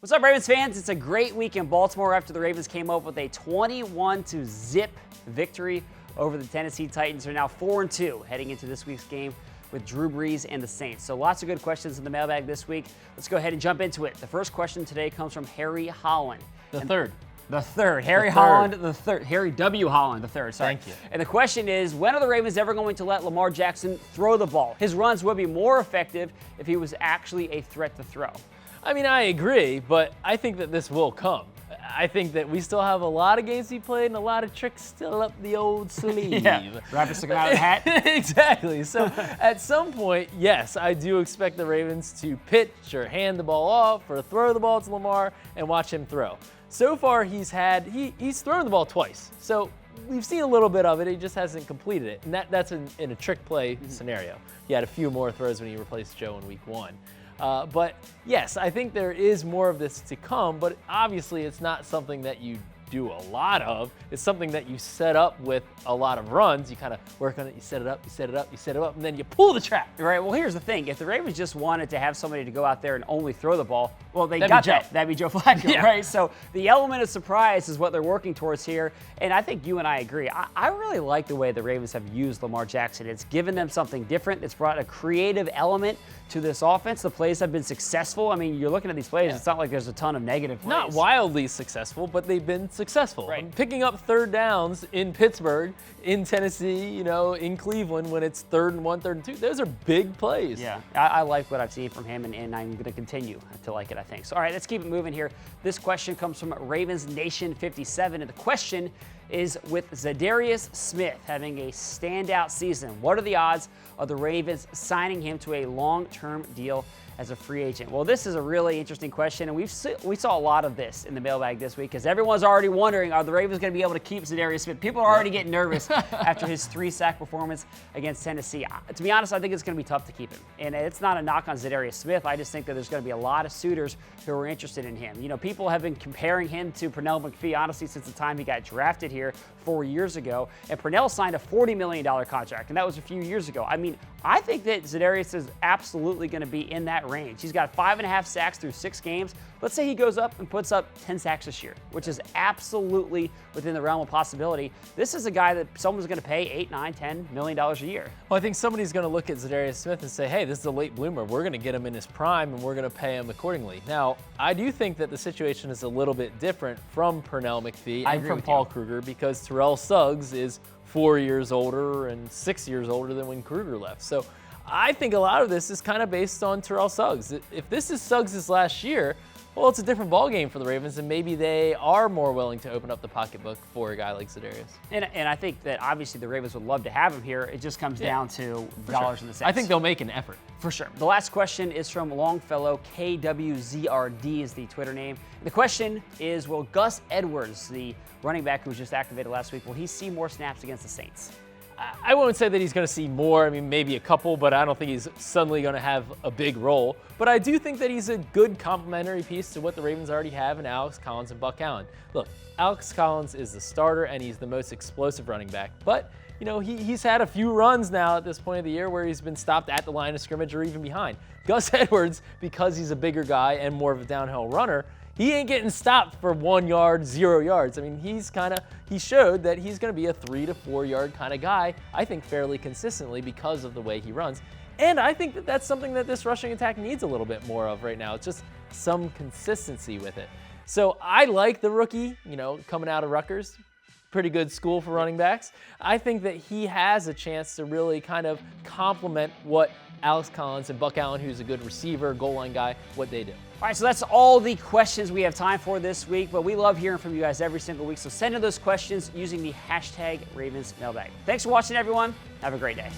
What's up, Ravens fans? It's a great week in Baltimore after the Ravens came up with a 21-0 victory over the Tennessee Titans. They're now 4-2 heading into this week's game with Drew Brees and the Saints. So lots of good questions in the mailbag this week. Let's go ahead and jump into it. The first question today comes from Harry Holland. The third. Holland the third. Harry W. Holland the third, sorry. Thank you. And the question is, when are the Ravens ever going to let Lamar Jackson throw the ball? His runs would be more effective if he was actually a threat to throw. I mean, I agree, but I think that this will come. I think that we still have a lot of games to be played and a lot of tricks still up the old sleeve. Yeah, rabbit sticking out of the hat. Exactly. So at some point, yes, I do expect the Ravens to pitch or hand the ball off or throw the ball to Lamar and watch him throw. So far, he's thrown the ball twice. So we've seen a little bit of it. He just hasn't completed it. And that's in a trick play scenario. He had a few more throws when he replaced Joe in week 1. But yes, I think there is more of this to come, but obviously it's not something that you do a lot of. It's something that you set up with a lot of runs. You kind of work on it, you set it up, you set it up, you set it up, and then you pull the trap. Right, well, here's the thing. If the Ravens just wanted to have somebody to go out there and only throw the ball, well, That'd be Joe Flacco, Yeah. right? So the element of surprise is what they're working towards here, and I think you and I agree. I really like the way the Ravens have used Lamar Jackson. It's given them something different. It's brought a creative element to this offense. The plays have been successful. I mean, you're looking at these plays, It's not like there's a ton of negative plays. Not wildly successful, but they've been successful. Right. Picking up third downs in Pittsburgh, in Tennessee, in Cleveland when it's 3rd and 1, 3rd and 2, those are big plays. Yeah, I like what I've seen from him, and I'm going to continue to like it, I think. So, all right, let's keep it moving here. This question comes from Ravens Nation 57, and the question is, with Za'Darius Smith having a standout season, what are the odds of the Ravens signing him to a long-term deal as a free agent? Well, this is a really interesting question, and we saw a lot of this in the mailbag this week because everyone's already wondering, are the Ravens going to be able to keep Za'Darius Smith? People are already getting nervous after his 3-sack performance against Tennessee. To be honest, I think it's going to be tough to keep him, and it's not a knock on Za'Darius Smith. I just think that there's going to be a lot of suitors who are interested in him. People have been comparing him to Pernell McPhee, honestly, since the time he got drafted here 4 years ago, and Pernell signed a $40 million contract, and that was a few years ago. I mean, I think that Za'Darius is absolutely going to be in that range. He's got 5.5 sacks through 6 games. Let's say he goes up and puts up 10 sacks this year, which is absolutely within the realm of possibility. This is a guy that someone's going to pay $8, $9, $10 million a year. Well, I think somebody's going to look at Za'Darius Smith and say, hey, this is a late bloomer. We're going to get him in his prime, and we're going to pay him accordingly. Now, I do think that the situation is a little bit different from Pernell McPhee and from Paul Kruger because Terrell Suggs is 4 years older and 6 years older than when Kruger left. So I think a lot of this is kind of based on Terrell Suggs. If this is Suggs' last year, well, it's a different ballgame for the Ravens, and maybe they are more willing to open up the pocketbook for a guy like Za'Darius. And I think that obviously the Ravens would love to have him here. It just comes down to dollars and the cents. I think they'll make an effort. For sure. The last question is from Longfellow, KWZRD is the Twitter name. The question is, will Gus Edwards, the running back who was just activated last week, will he see more snaps against the Saints? I won't say that he's going to see more. I mean, maybe a couple, but I don't think he's suddenly going to have a big role. But I do think that he's a good complementary piece to what the Ravens already have in Alex Collins and Buck Allen. Look, Alex Collins is the starter, and he's the most explosive running back. But, he's had a few runs now at this point of the year where he's been stopped at the line of scrimmage or even behind. Gus Edwards, because he's a bigger guy and more of a downhill runner, he ain't getting stopped for 1 yard, 0 yards. I mean, he showed that he's going to be a 3 to 4 yard kind of guy, I think fairly consistently because of the way he runs. And I think that that's something that this rushing attack needs a little bit more of right now. It's just some consistency with it. So I like the rookie, coming out of Rutgers. Pretty good school for running backs. I think that he has a chance to really kind of complement what Alex Collins and Buck Allen, who's a good receiver, goal line guy, what they do. All right, so that's all the questions we have time for this week, but we love hearing from you guys every single week, so send in those questions using the hashtag #RavensMailbag. Thanks for watching, everyone. Have a great day.